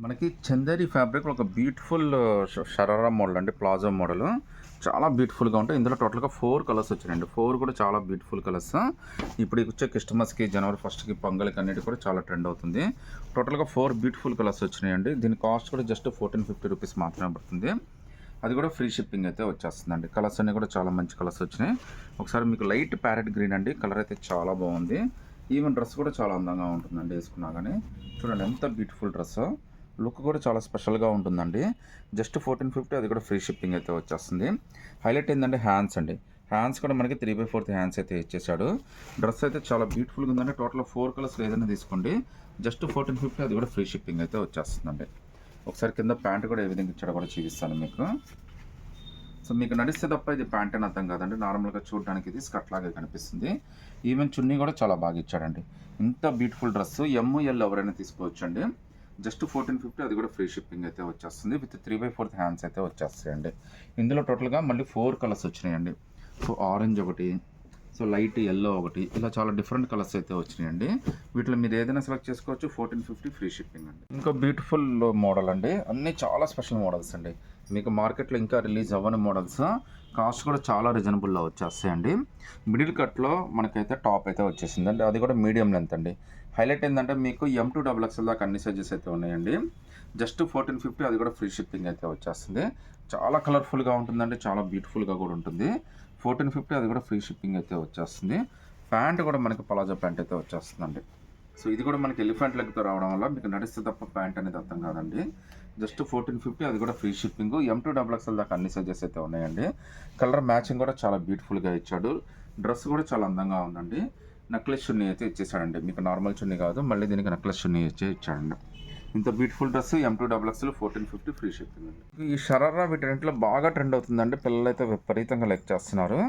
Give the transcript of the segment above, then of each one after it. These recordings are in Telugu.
మనకి చందేరి ఫ్యాబ్రిక్ ఒక బ్యూటిఫుల్ షరారా మోడల్ అండి. ప్లాజో మోడల్ చాలా బ్యూటిఫుల్గా ఉంటాయి. ఇందులో టోటల్గా 4 కలర్స్ వచ్చినాయండి. 4 కూడా చాలా బ్యూటిఫుల్ కలర్స్. ఇప్పుడు వచ్చే క్రిస్టమస్కి, జనవరి 1కి, పొంగల్కి అన్నిటి కూడా చాలా ట్రెండ్ అవుతుంది. టోటల్గా 4 బ్యూటిఫుల్ కలర్స్ వచ్చినాయండి. దీని కాస్ట్ కూడా జస్ట్ 1450 రూపీస్ మాత్రమే పడుతుంది. అది కూడా ఫ్రీ షిప్పింగ్ అయితే వచ్చేస్తుందండి. కలర్స్ అన్నీ కూడా చాలా మంచి కలర్స్ వచ్చినాయి. ఒకసారి మీకు లైట్ ప్యారెట్ గ్రీన్ అండి, కలర్ అయితే చాలా బాగుంది. ఈవెన్ డ్రెస్ కూడా చాలా అందంగా ఉంటుందండి వేసుకున్నా కానీ. చూడండి ఎంత బ్యూటిఫుల్ డ్రెస్, లుక్ కూడా చాలా స్పెషల్గా ఉంటుందండి. జస్ట్ 1450, అది కూడా ఫ్రీ షిప్పింగ్ అయితే వచ్చేస్తుంది. హైలైట్ ఏంటంటే హ్యాండ్స్ అండి. హ్యాండ్స్ కూడా మనకి 3/4 హ్యాండ్స్ అయితే ఇచ్చేసాడు. డ్రెస్ అయితే చాలా బ్యూటిఫుల్గా ఉందండి. టోటల్ 4 కలర్స్ ఏదైనా తీసుకోండి, జస్ట్ 1450, అది కూడా ఫ్రీ షిప్పింగ్ అయితే వచ్చేస్తుందండి. ఒకసారి కింద ప్యాంట్ కూడా ఏ విధంగా ఇచ్చాడో కూడా చూపిస్తాను మీకు. సో మీకు నడిస్తే తప్ప ఇది ప్యాంట్ అని అర్థం కాదండి. నార్మల్గా చూడడానికి ఇది స్కర్ట్ లాగే కనిపిస్తుంది. ఈవెన్ చున్నీ కూడా చాలా బాగా ఇచ్చాడండి. ఇంత బ్యూటిఫుల్ డ్రెస్ ML ఎవరైనా తీసుకోవచ్చండి. జస్ట్ 1450, అది కూడా ఫ్రీ షిప్పింగ్ అయితే వచ్చేస్తుంది. విత్ 3/4 హ్యాండ్స్ అయితే వచ్చేస్తాయండి. ఇందులో టోటల్గా మళ్ళీ 4 కలర్స్ వచ్చినాయండి. సో ఆరెంజ్ ఒకటి, సో లైట్ ఎల్లో ఒకటి, ఇలా చాలా డిఫరెంట్ కలర్స్ అయితే వచ్చినాయండి. వీటిలో మీరు ఏదైనా సెలెక్ట్ చేసుకోవచ్చు. 1450 ఫ్రీ షిప్పింగ్ అండి. ఇంకా బ్యూటిఫుల్ మోడల్ అండి. అన్నీ చాలా స్పెషల్ మోడల్స్ అండి. మీకు మార్కెట్లో ఇంకా రిలీజ్ అవ్వని మోడల్స్. కాస్ట్ కూడా చాలా రీజనబుల్లో వచ్చేస్తాయండి. మిడిల్ కట్లో మనకైతే టాప్ అయితే వచ్చేసిందండి. అది కూడా మీడియం లెంత్ అండి. హైలైట్ ఏంటంటే మీకు M2XXL దాకా అన్ని సైజెస్ అయితే ఉన్నాయండి. జస్ట్ 1450, అది కూడా ఫ్రీ షిప్పింగ్ అయితే వచ్చేస్తుంది. చాలా కలర్ఫుల్గా ఉంటుందండి, చాలా బ్యూటిఫుల్గా కూడా ఉంటుంది. 1450, అది కూడా ఫ్రీ షిప్పింగ్ అయితే వచ్చేస్తుంది. ప్యాంట్ కూడా మనకి పలాజో ప్యాంట్ అయితే వచ్చేస్తుందండి. సో ఇది కూడా మనకి ఎలిఫెంట్ లెగ్తో రావడం వల్ల మీకు నడిస్తే తప్ప ప్యాంట్ అనేది అర్థం కాదండి. జస్ట్ 1450, అది కూడా ఫ్రీ షిప్పింగ్. M2XXL దాకా అన్ని సైజెస్ అయితే ఉన్నాయండి. కలర్ మ్యాచింగ్ కూడా చాలా బ్యూటిఫుల్గా ఇచ్చాడు. డ్రెస్ కూడా చాలా అందంగా ఉందండి. నెక్లెస్ చున్నీ అయితే ఇచ్చేసాడండి. మీకు నార్మల్ చున్నీ కాదు, మళ్ళీ దీనికి నెక్లెస్ చున్నీ ఇచ్చాడండి. ఇంత beautiful dress M2XXL 1450 free shipping అండి. ఈ షరారా వీటిలో బాగా ట్రెండ్ అవుతుందండి. పిల్లలు అయితే విపరీతంగా లైక్ చేస్తున్నారు.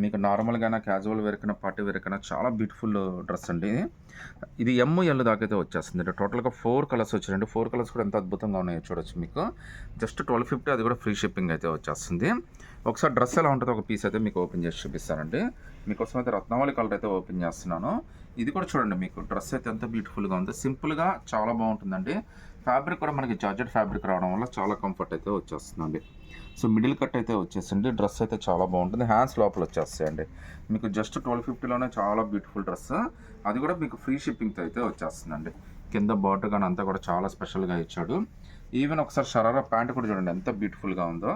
మీకు నార్మల్గా క్యాజువల్ వేర్ కన్నా, పార్టీ వేర్ కన్నా చాలా బ్యూటిఫుల్ డ్రెస్ అండి. ఇది ML దాకా అయితే వచ్చేస్తుంది. టోటల్గా 4 కలర్స్ వచ్చాయండి. 4 కలర్స్ కూడా ఎంత అద్భుతంగా ఉన్నాయో చూడొచ్చు మీకు. జస్ట్ 1250, అది కూడా ఫ్రీ షిప్పింగ్ అయితే వచ్చేస్తుంది. ఒకసారి డ్రెస్ ఎలా ఉంటుందో ఒక పీస్ అయితే మీకు ఓపెన్ చేసి చూపిస్తానండి. మీకోసం అయితే రత్నావళి కలర్ అయితే ఓపెన్ చేస్తున్నాను. ఇది కూడా చూడండి, మీకు డ్రెస్ అయితే ఎంత బ్యూటిఫుల్గా ఉంది. సింపుల్గా చాలా బాగుంటుందండి. ఫ్యాబ్రిక్ కూడా మనకి జార్జెట్ ఫ్యాబ్రిక్ రావడం వల్ల చాలా కంఫర్ట్ అయితే వచ్చేస్తుందండి. సో మిడిల్ కట్ అయితే వచ్చేసింది. డ్రెస్ అయితే చాలా బాగుంటుంది. హ్యాండ్స్ లోపల వచ్చేస్తాయండి. మీకు జస్ట్ 1250లోనే చాలా బ్యూటిఫుల్ డ్రెస్. అది కూడా మీకు ఫ్రీ షిప్పింగ్తో అయితే వచ్చేస్తుందండి. కింద బార్డర్ కానీ అంతా కూడా చాలా స్పెషల్గా ఇచ్చాడు. ఈవెన్ ఒకసారి షరారా ప్యాంట్ కూడా చూడండి ఎంత బ్యూటిఫుల్గా ఉందో.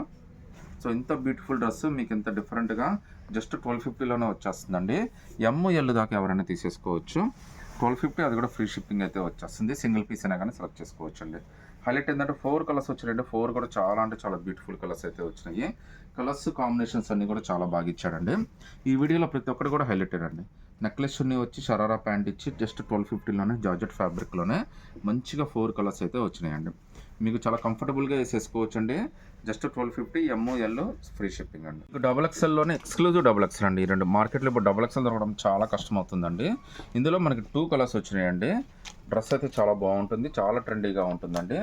సో ఇంత బ్యూటిఫుల్ డ్రెస్ మీకు ఇంత డిఫరెంట్గా జస్ట్ 1250లోనే వచ్చేస్తుందండి. ML దాకా ఎవరైనా తీసేసుకోవచ్చు. 1250, అది కూడా ఫ్రీ షిప్పింగ్ అయితే వచ్చేస్తుంది. సింగిల్ పీస్ అయినా కానీ సెలెక్ట్ చేసుకోవచ్చు అండి. హైలైట్ ఏంటంటే 4 కలర్స్ వచ్చినాయండి. 4 కూడా చాలా అంటే చాలా బ్యూటిఫుల్ కలర్స్ అయితే వచ్చినాయి. కలర్స్ కాంబినేషన్స్ అన్నీ కూడా చాలా బాగా ఇచ్చాడండి. ఈ వీడియోలో ప్రతి ఒక్కటి కూడా హైలైటెడ్ అండి. నెక్లెస్ చున్నీ వచ్చి షరారా ప్యాంట్ ఇచ్చి జస్ట్ 1250లోనే జార్జెట్ ఫ్యాబ్రిక్లోనే మంచిగా 4 కలర్స్ అయితే వచ్చినాయండి. మీకు చాలా కంఫర్టబుల్గా వేసేసుకోవచ్చు అండి. జస్ట్ 1250, ML ఫ్రీ షిప్పింగ్ అండి. XXLలోనే ఎక్స్క్లూజివ్ XXL అండి. ఈ రెండు మార్కెట్లో ఇప్పుడు XXL దొరకడం చాలా కష్టం అవుతుందండి. ఇందులో మనకి 2 కలర్స్ వచ్చినాయండి. డ్రెస్ అయితే చాలా బాగుంటుంది, చాలా ట్రెండీగా ఉంటుందండి.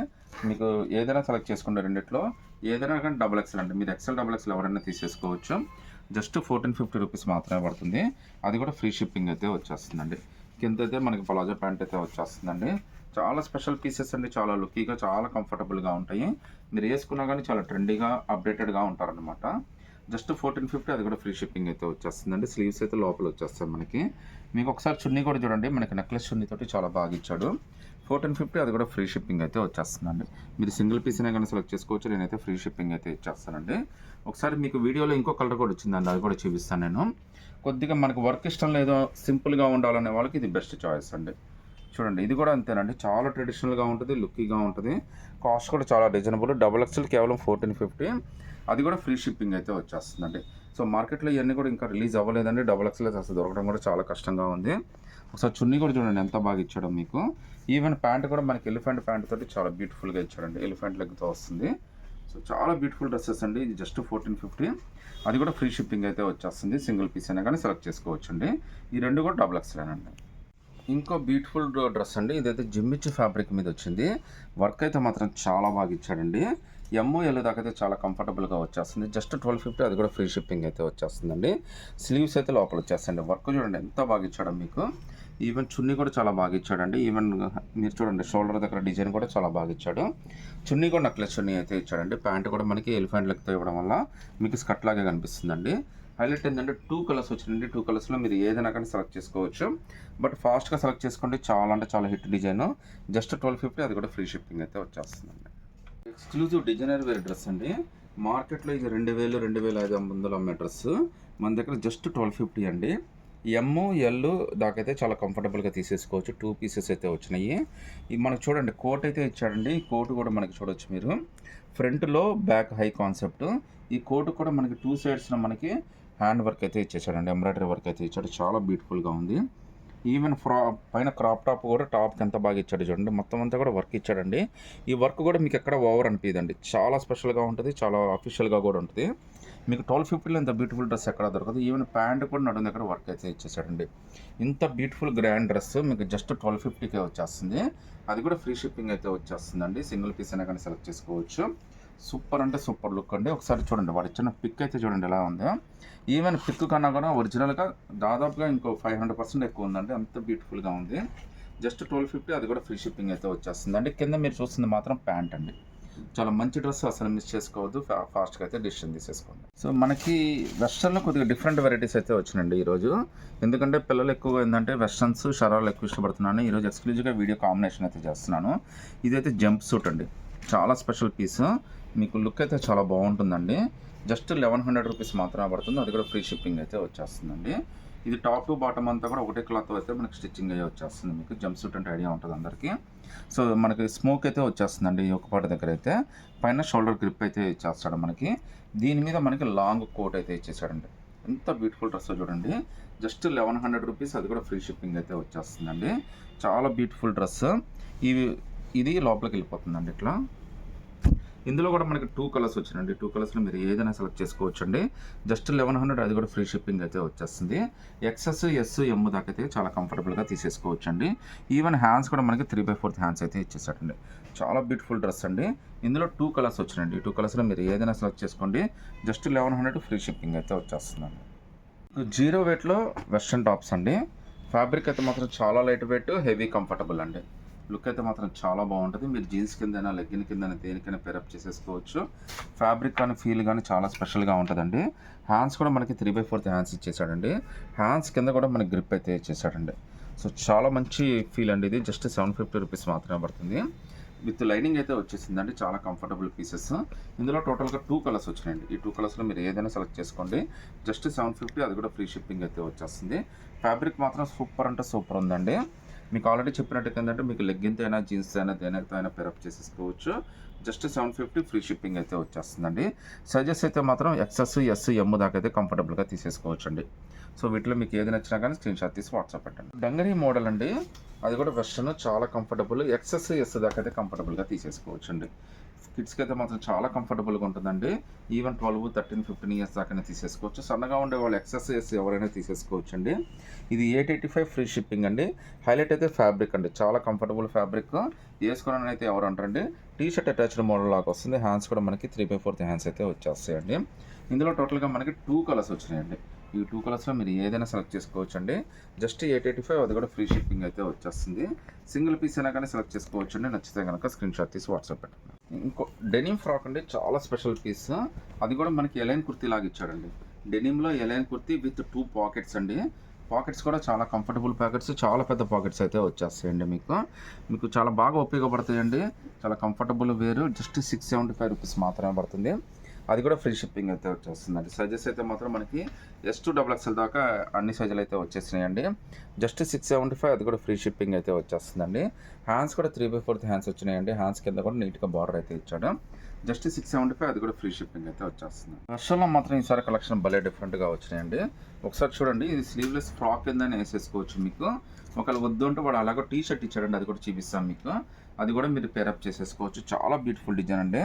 మీకు ఏదైనా సెలెక్ట్ చేసుకుంటే రెండిట్లో ఏదైనా కానీ XXL అండి. మీరు XXL ఎవరైనా తీసేసుకోవచ్చు. జస్ట్ 1450 రూపీస్ మాత్రమే పడుతుంది. అది కూడా ఫ్రీ షిప్పింగ్ అయితే వచ్చేస్తుందండి. కింద అయితే మనకి పలాజో ప్యాంట్ అయితే వచ్చేస్తుందండి. చాలా స్పెషల్ పీసెస్ అండి. చాలా లుక్కీగా, చాలా కంఫర్టబుల్గా ఉంటాయి. మీరు వేసుకున్నా కానీ చాలా ట్రెండీగా, అప్డేటెడ్గా ఉంటారనమాట. జస్ట్ 1450, అది కూడా ఫ్రీ షిప్పింగ్ అయితే వచ్చేస్తుందండి. స్లీవ్స్ అయితే లోపల వచ్చేస్తాయి మనకి. మీకు ఒకసారి చున్నీ కూడా చూడండి, మనకి నెక్లెస్ చున్నీ తోటి చాలా బాగా ఇచ్చాడు. 1450, అది కూడా ఫ్రీ షిప్పింగ్ అయితే వచ్చేస్తుందండి. మీరు సింగిల్ పీస్ అయినా కానీ సెలెక్ట్ చేసుకోవచ్చు. నేనైతే ఫ్రీ షిప్పింగ్ అయితే ఇచ్చేస్తానండి. ఒకసారి మీకు వీడియోలో ఇంకో కలర్ కూడా వచ్చిందండి, అది కూడా చూపిస్తాను నేను. కొద్దిగా మనకు వర్క్ ఇష్టం లేదో, సింపుల్గా ఉండాలనే వాళ్ళకి ఇది బెస్ట్ చాయిస్ అండి. చూడండి, ఇది కూడా అంతేనండి. చాలా ట్రెడిషనల్గా ఉంటుంది, లుక్కీగా ఉంటుంది. కాస్ట్ కూడా చాలా రీజనబుల్. XXL కేవలం 1450, అది కూడా ఫ్రీ షిప్పింగ్ అయితే వచ్చేస్తుందండి. సో మార్కెట్లో ఇవన్నీ కూడా ఇంకా రిలీజ్ అవ్వలేదండి. XXL అసలు దొరకడం కూడా చాలా కష్టంగా ఉంది. ఒకసారి చున్నీ కూడా చూడండి ఎంత బాగా ఇచ్చాడో మీకు. ఈవెన్ ప్యాంట్ కూడా మనకి ఎలిఫెంట్ ప్యాంట్ తోటి చాలా బ్యూటిఫుల్గా ఇచ్చాడండి. ఎలిఫెంట్ లెగ్తో వస్తుంది. సో చాలా బ్యూటిఫుల్ డ్రెస్సెస్ అండి. ఇది జస్ట్ 1450, అది కూడా ఫ్రీ షిప్పింగ్ అయితే వచ్చేస్తుంది. సింగిల్ పీస్ అయినా కానీ సెలెక్ట్ చేసుకోవచ్చు అండి. ఈ రెండు కూడా XXL అండి. ఇంకో బ్యూటిఫుల్ డ్రెస్ అండి. ఇదైతే జిమ్మిచ్చు ఫ్యాబ్రిక్ మీద వచ్చింది. వర్క్ అయితే మాత్రం చాలా బాగా ఇచ్చాడండి. ML దాకా అయితే చాలా కంఫర్టబుల్గా వచ్చేస్తుంది. జస్ట్ 1250, అది కూడా ఫ్రీ షిప్పింగ్ అయితే వచ్చేస్తుందండి. స్లీవ్స్ అయితే లోపల వచ్చేస్తాయండి. వర్క్ చూడండి ఎంత బాగా ఇచ్చాడో మీకు. ఈవెన్ చున్నీ కూడా చాలా బాగా ఇచ్చాడండి. ఈవెన్ మీరు చూడండి షోల్డర్ దగ్గర డిజైన్ కూడా చాలా బాగా ఇచ్చాడు. చున్నీ కూడా నెక్లెస్ చున్నీ అయితే ఇచ్చాడండి. ప్యాంట్ కూడా మనకి ఎలిఫెంట్ లెక్తో ఇవ్వడం వల్ల మీకు స్కర్ట్ లాగే కనిపిస్తుందండి. హైలైట్ ఏంటంటే 2 కలర్స్ వచ్చినాయండి. 2 కలర్స్లో మీరు ఏదైనా కానీ సెలెక్ట్ చేసుకోవచ్చు. బట్ ఫాస్ట్గా సెలెక్ట్ చేసుకోండి. చాలా అంటే చాలా హిట్ డిజైన్. జస్ట్ 1250, అది కూడా ఫ్రీ షిప్పింగ్ అయితే వచ్చేస్తుందండి. ఎక్స్క్లూజివ్ డిజైనర్ వేర్ డ్రెస్ అండి. మార్కెట్లో ఇది 2000, 2500 అమ్మే డ్రెస్ మన దగ్గర జస్ట్ 1250 అండి. ఎమ్ ఎల్ దాకైతే చాలా కంఫర్టబుల్గా తీసేసుకోవచ్చు. 2 పీసెస్ అయితే వచ్చినాయి. ఇది మనకు చూడండి కోట్ అయితే ఇచ్చాడండి. ఈ కోట్ కూడా మనకి చూడొచ్చు మీరు. ఫ్రంట్లో బ్యాక్ హై కాన్సెప్ట్. ఈ కోట్ కూడా మనకి 2 సైడ్స్లో మనకి హ్యాండ్ వర్క్ అయితే ఇచ్చేసాడండి. ఎంబ్రాయిడరీ వర్క్ అయితే ఇచ్చాడు. చాలా బ్యూటిఫుల్గా ఉంది. ఈవెన్ పైన క్రాప్ టాప్ కూడా టాప్కి ఎంత బాగా ఇచ్చాడు చూడండి. మొత్తం అంతా కూడా వర్క్ ఇచ్చాడండి. ఈ వర్క్ కూడా మీకు ఎక్కడ ఓవర్ అనిపించదండి. చాలా స్పెషల్గా ఉంటుంది. చాలా అఫీషియల్గా కూడా ఉంటుంది. మీకు 1250లో ఇంత బ్యూటిఫుల్ డ్రెస్ ఎక్కడ దొరకదు. ఈవెన్ ప్యాంట్ కూడా నడుము దగ్గర వర్క్ అయితే ఇచ్చేసాడండి. ఇంత బ్యూటిఫుల్ గ్రాండ్ డ్రెస్ మీకు జస్ట్ 1250కే వచ్చేస్తుంది. అది కూడా ఫ్రీ షిప్పింగ్ అయితే వచ్చేస్తుందండి. సింగిల్ పీస్ అయినా కానీ సెలెక్ట్ చేసుకోవచ్చు. సూపర్ అంటే సూపర్ లుక్ అండి. ఒకసారి చూడండి వాడు ఇచ్చిన పిక్ అయితే చూడండి ఎలా ఉందో. ఈవెన్ పిక్ కన్నా కూడా ఒరిజినల్గా దాదాపుగా ఇంకో 500% ఎక్కువ ఉందండి. అంత బ్యూటిఫుల్గా ఉంది. జస్ట్ 1250, అది కూడా ఫ్రీ షిప్పింగ్ అయితే వచ్చేస్తుందండి. కింద మీరు చూస్తుంది మాత్రం ప్యాంట్ అండి. చాలా మంచి డ్రెస్, అసలు మిస్ చేసుకోవద్దు. ఫాస్ట్గా అయితే డిసిషన్ తీసేసుకోండి. సో మనకి వెస్టర్న్లో కొద్దిగా డిఫరెంట్ వెరైటీస్ అయితే వచ్చినండి ఈరోజు. ఎందుకంటే పిల్లలు ఎక్కువగా ఏంటంటే వెస్టర్న్స్ షరాలు ఎక్కువ ఇష్టపడుతున్నాను. ఈరోజు ఎక్స్క్లూజివ్గా వీడియో కాంబినేషన్ అయితే చేస్తున్నాను. ఇదైతే జంప్ సూట్ అండి. చాలా స్పెషల్ పీస్. మీకు లుక్ అయితే చాలా బాగుంటుందండి. జస్ట్ 1100 రూపీస్ మాత్రమే పడుతుంది. అది కూడా ఫ్రీ షిప్పింగ్ అయితే వచ్చేస్తుందండి. ఇది టాప్ టు బాటమ్ అంతా కూడా ఒకటే క్లాత్ అయితే మనకి స్టిచ్చింగ్ అయ్యి వచ్చేస్తుంది. మీకు జంప్ సూట్ అంటే ఐడియా ఉంటుంది అందరికీ. సో మనకి స్మోక్ అయితే వచ్చేస్తుందండి ఈ ఒక పాట దగ్గర అయితే. పైన షోల్డర్ గ్రిప్ అయితే ఇచ్చేస్తాడు మనకి. దీని మీద మనకి లాంగ్ కోట్ అయితే ఇచ్చేసాడండి. ఎంత బ్యూటిఫుల్ డ్రెస్ చూడండి. జస్ట్ 1100 రూపీస్, అది కూడా ఫ్రీ షిప్పింగ్ అయితే వచ్చేస్తుందండి. చాలా బ్యూటిఫుల్ డ్రెస్. ఇది లోపలికి వెళ్ళిపోతుందండి ఇట్లా. ఇందులో కూడా మనకి 2 కలర్స్ వచ్చినాయండి. 2 కలర్స్లో మీరు ఏదైనా సెలెక్ట్ చేసుకోవచ్చు అండి. జస్ట్ 1100, అది కూడా ఫ్రీ షిప్పింగ్ అయితే వచ్చేస్తుంది. ఎక్సెస్ ఎస్ ఎమ్ దాకా అయితే చాలా కంఫర్టబుల్గా తీసేసుకోవచ్చు అండి. ఈవెన్ హ్యాండ్స్ కూడా మనకి 3/4 హ్యాండ్స్ అయితే ఇచ్చేసాడండి. చాలా బ్యూటిఫుల్ డ్రెస్ అండి. ఇందులో 2 కలర్స్ వచ్చినాయండి. 2 కలర్స్లో మీరు ఏదైనా సెలెక్ట్ చేసుకోండి. జస్ట్ 1100 ఫ్రీ షిప్పింగ్ అయితే వచ్చేస్తుందండి. జీరో వెయిట్లో వెస్ట్రన్ టాప్స్ అండి. ఫ్యాబ్రిక్ అయితే మాత్రం చాలా లైట్ వెయిట్, హెవీ కంఫర్టబుల్ అండి. లుక్ అయితే మాత్రం చాలా బాగుంటుంది. మీరు జీన్స్ కిందైనా లెగ్గిన్ కిందైనా దేనికైనా పేరప్ చేసేసుకోవచ్చు. ఫ్యాబ్రిక్ కానీ ఫీల్ కానీ చాలా స్పెషల్గా ఉంటుందండి. హ్యాండ్స్ కూడా మనకి 3/4 హ్యాండ్స్ ఇచ్చేసాడండి. హ్యాండ్స్ కింద కూడా మనకి గ్రిప్ అయితే ఇచ్చేసాడండి. సో చాలా మంచి ఫీల్ అండి. ఇది జస్ట్ 750 రూపీస్ మాత్రమే పడుతుంది. విత్ లైనింగ్ అయితే వచ్చేసిందండి. చాలా కంఫర్టబుల్ పీసెస్. ఇందులో టోటల్గా 2 కలర్స్ వచ్చినాయండి. ఈ 2 కలర్స్లో మీరు ఏదైనా సెలెక్ట్ చేసుకోండి. జస్ట్ 750, అది కూడా ఫ్రీ షిప్పింగ్ అయితే వచ్చేస్తుంది. ఫ్యాబ్రిక్ మాత్రం సూపర్ అంటే సూపర్ ఉందండి. మీకు ఆల్రెడీ చెప్పినట్టు ఏంటంటే మీకు లెగ్గిన్తో అయినా జీన్స్ అయినా దేనితో అయినా పేరప్ చేసేసుకోవచ్చు. జస్ట్ 750 ఫ్రీ షిప్పింగ్ అయితే వచ్చేస్తుందండి. సైజెస్ అయితే మాత్రం ఎక్సెస్ ఎస్ ఎమ్ దాకా అయితే కంఫర్టబుల్గా తీసేసుకోవచ్చు అండి. సో వీటిలో మీకు ఏది నచ్చినా కానీ స్క్రీన్ షాట్ తీసి వాట్సాప్ పెట్టండి. డంగరీ మోడల్ అండి. అది కూడా వెస్ట్రన్, చాలా కంఫర్టబుల్. ఎక్సెస్ ఎస్ దాకా అయితే కంఫర్టబుల్గా తీసేసుకోవచ్చు అండి. కిడ్స్కి అయితే మాత్రం చాలా కంఫర్టబుల్గా ఉంటుందండి. ఈవెన్ 12, 13, 15 ఇయర్స్ దాకా తీసేసుకోవచ్చు. సన్నగా ఉండే వాళ్ళు ఎక్సెస్ ఎస్ ఎవరైనా తీసేసుకోవచ్చు అండి. ఇది 885 ఫ్రీ షిప్పింగ్ అండి. హైలైట్ అయితే ఫ్యాబ్రిక్ అండి. చాలా కంఫర్టబుల్ ఫ్యాబ్రిక్. వేసుకోవడానికి అయితే ఎవరు అంటారండి. టీ షర్ట్ అటాచ్డ్ మోడల్ లాగా వస్తుంది. హ్యాండ్స్ కూడా మనకి 3/4 హ్యాండ్స్ అయితే వచ్చేస్తాయండి. ఇందులో టోటల్గా మనకి 2 కలర్స్ వచ్చినాయండి. ఈ 2 కలర్స్లో మీరు ఏదైనా సెలెక్ట్ చేసుకోవచ్చు అండి. జస్ట్ 885, అది కూడా ఫ్రీ షిప్పింగ్ అయితే వచ్చేస్తుంది. సింగిల్ పీస్ అయినా కానీ సెలెక్ట్ చేసుకోవచ్చు అండి. నచ్చితే కనుక స్క్రీన్ షాట్ తీసి వాట్సాప్ పెట్టండి. ఇంకో డెనిమ్ ఫ్రాక్ అండి. చాలా స్పెషల్ పీస్. అది కూడా మనకి ఎలైన్ కుర్తీ లాగా ఇచ్చాడండి. డెనిమ్లో ఎలైన్ కుర్తీ విత్ 2 పాకెట్స్ అండి. పాకెట్స్ కూడా చాలా కంఫర్టబుల్ పాకెట్స్, చాలా పెద్ద పాకెట్స్ అయితే వచ్చేస్తాయండి. మీకు చాలా బాగా ఉపయోగపడతాయండి. చాలా కంఫర్టబుల్ వేరు. జస్ట్ 675 రూపీస్ మాత్రమే పడుతుంది. అది కూడా ఫ్రీ షిప్పింగ్ అయితే వచ్చేస్తుందండి. సైజెస్ అయితే మాత్రం మనకి S2 XXL దాకా అన్ని సైజులు అయితే వచ్చేసినాయండి. జస్ట్ 675, అది కూడా ఫ్రీ షిప్పింగ్ అయితే వచ్చేస్తుందండి. హ్యాండ్స్ కూడా 3/4 హ్యాండ్స్ వచ్చినాయండి. హ్యాండ్స్ కింద కూడా నీట్గా బార్డర్ అయితే ఇచ్చాడు. జస్ట్ 675, అది కూడా ఫ్రీ షిప్పింగ్ అయితే వచ్చేస్తుంది. వర్షంలో మాత్రం ఈసారి కలెక్షన్ భలే డిఫరెంట్గా వచ్చినాయండి. ఒకసారి చూడండి. ఇది స్లీవ్లెస్ ఫ్రాక్ కిందనే వేసేసుకోవచ్చు. మీకు ఒకవేళ వద్దు అంటే వాడు అలాగో టీ షర్ట్ ఇచ్చాడండి. అది కూడా చూపిస్తాం మీకు. అది కూడా మీరు పేరప్ చేసేసుకోవచ్చు. చాలా బ్యూటిఫుల్ డిజైన్ అండి.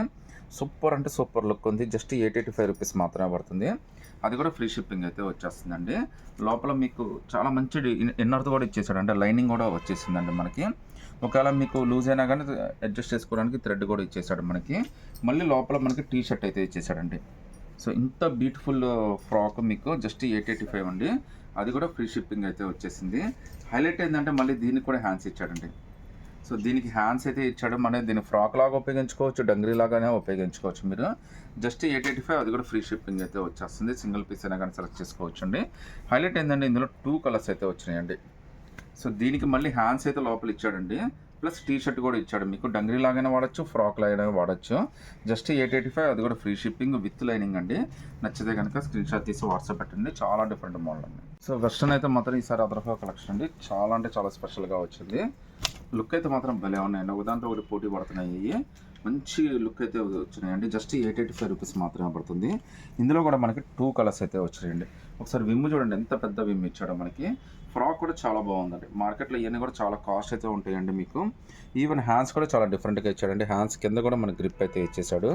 సూపర్ అంటే సూపర్ లుక్ ఉంది. జస్ట్ 885 రూపీస్ మాత్రమే పడుతుంది. అది కూడా ఫ్రీ షిప్పింగ్ అయితే వచ్చేస్తుందండి. లోపల మీకు చాలా మంచి ఇన్నర్తో కూడా ఇచ్చేసాడు. అంటే లైనింగ్ కూడా వచ్చేసిందండి మనకి. ఒకవేళ మీకు లూజ్ అయినా కానీ అడ్జస్ట్ చేసుకోవడానికి థ్రెడ్ కూడా ఇచ్చేసాడు మనకి. మళ్ళీ లోపల మనకి టీ షర్ట్ అయితే ఇచ్చేసాడండి. సో ఇంత బ్యూటిఫుల్ ఫ్రాక్ మీకు జస్ట్ 885 అండి. అది కూడా ఫ్రీ షిప్పింగ్ అయితే వచ్చేసింది. హైలైట్ ఏంటంటే మళ్ళీ దీనికి కూడా హ్యాండ్స్ ఇచ్చాడండి. సో దీనికి హ్యాండ్స్ అయితే ఇచ్చాడు. మన దీన్ని ఫ్రాక్ లాగా ఉపయోగించుకోవచ్చు, డంగ్రీ లాగానే ఉపయోగించుకోవచ్చు మీరు. జస్ట్ 885, అది కూడా ఫ్రీ షిప్పింగ్ అయితే వచ్చేస్తుంది. సింగిల్ పీస్ అయినా కానీ సెలెక్ట్ చేసుకోవచ్చు అండి. హైలైట్ ఏంటంటే ఇందులో 2 కలర్స్ అయితే వచ్చినాయండి. సో దీనికి మళ్ళీ హ్యాండ్స్ అయితే లోపల ఇచ్చాడండి. ప్లస్ టీ షర్ట్ కూడా ఇచ్చాడు. మీకు డంగ్రీ లాగానే వాడచ్చు, ఫ్రాక్ లాగానే వాడచ్చు. జస్ట్ 885, అది కూడా ఫ్రీ షిప్పింగ్ విత్ లైనింగ్ అండి. నచ్చితే కనుక స్క్రీన్ షాట్ తీసి వాట్సాప్ పెట్టండి. చాలా డిఫరెంట్ మోడల్ అండి. సో వెస్టర్న్ అయితే మాత్రం ఈసారి అదర్ఫా కలెక్షన్ అండి. చాలా అంటే చాలా స్పెషల్గా వచ్చింది. లుక్ అయితే మాత్రం భలే ఉన్నాయండి. ఒకదాంతో ఒకటి పోటీ పడుతున్నాయి. మంచి లుక్ అయితే వచ్చినాయండి. జస్ట్ 885 రూపీస్ మాత్రమే పడుతుంది. ఇందులో కూడా మనకి 2 కలర్స్ అయితే వచ్చినాయండి. ఒకసారి విమ్ చూడండి, ఎంత పెద్ద విమ్ ఇచ్చాడో మనకి. ఫ్రాక్ కూడా చాలా బాగుందండి. మార్కెట్లో ఇవన్నీ కూడా చాలా కాస్ట్ అయితే ఉంటాయండి మీకు. ఈవెన్ హ్యాండ్స్ కూడా చాలా డిఫరెంట్గా ఇచ్చాడండి. హ్యాండ్స్ కింద కూడా మనకి గ్రిప్ అయితే ఇచ్చేసాడు.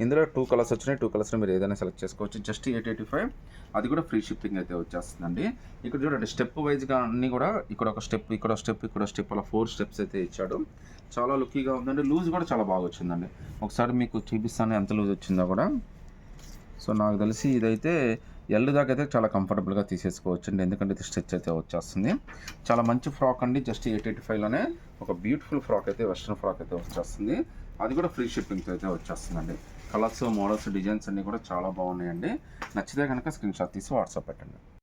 ఇందులో 2 కలర్స్ వచ్చినాయి. 2 కలర్స్ని మీరు ఏదైనా సెలెక్ట్ చేసుకోవచ్చు. జస్ట్ 885, అది కూడా ఫ్రీ షిప్పింగ్ అయితే వచ్చేస్తుందండి. ఇక్కడ చూడండి, స్టెప్ వైజ్గా అన్నీ కూడా ఇక్కడ ఒక స్టెప్, ఇక్కడ స్టెప్, ఇక్కడ స్టెప్, అలా 4 స్టెప్స్ అయితే ఇచ్చాడు. చాలా లుక్కీగా ఉందండి. లూజ్ కూడా చాలా బాగా వచ్చిందండి. ఒకసారి మీకు చూపిస్తాను ఎంత లూజ్ వచ్చిందో కూడా. సో నాకు తెలిసి ఇదైతే ఎల్ దాకా అయితే చాలా కంఫర్టబుల్గా తీసేసుకోవచ్చు అండి. ఎందుకంటే ఇది స్టిచ్ అయితే వచ్చేస్తుంది. చాలా మంచి ఫ్రాక్ అండి. జస్ట్ 885లోనే ఒక బ్యూటిఫుల్ ఫ్రాక్ అయితే, వెస్ట్రన్ ఫ్రాక్ అయితే వచ్చేస్తుంది. అది కూడా ఫ్రీ షిప్పింగ్తో అయితే వచ్చేస్తుందండి. కలర్స్, మోడల్స్, డిజైన్స్ అన్నీ కూడా చాలా బాగున్నాయండి. నచ్చితే కనుక స్క్రీన్ షాట్ తీసి వాట్సాప్ పెట్టండి.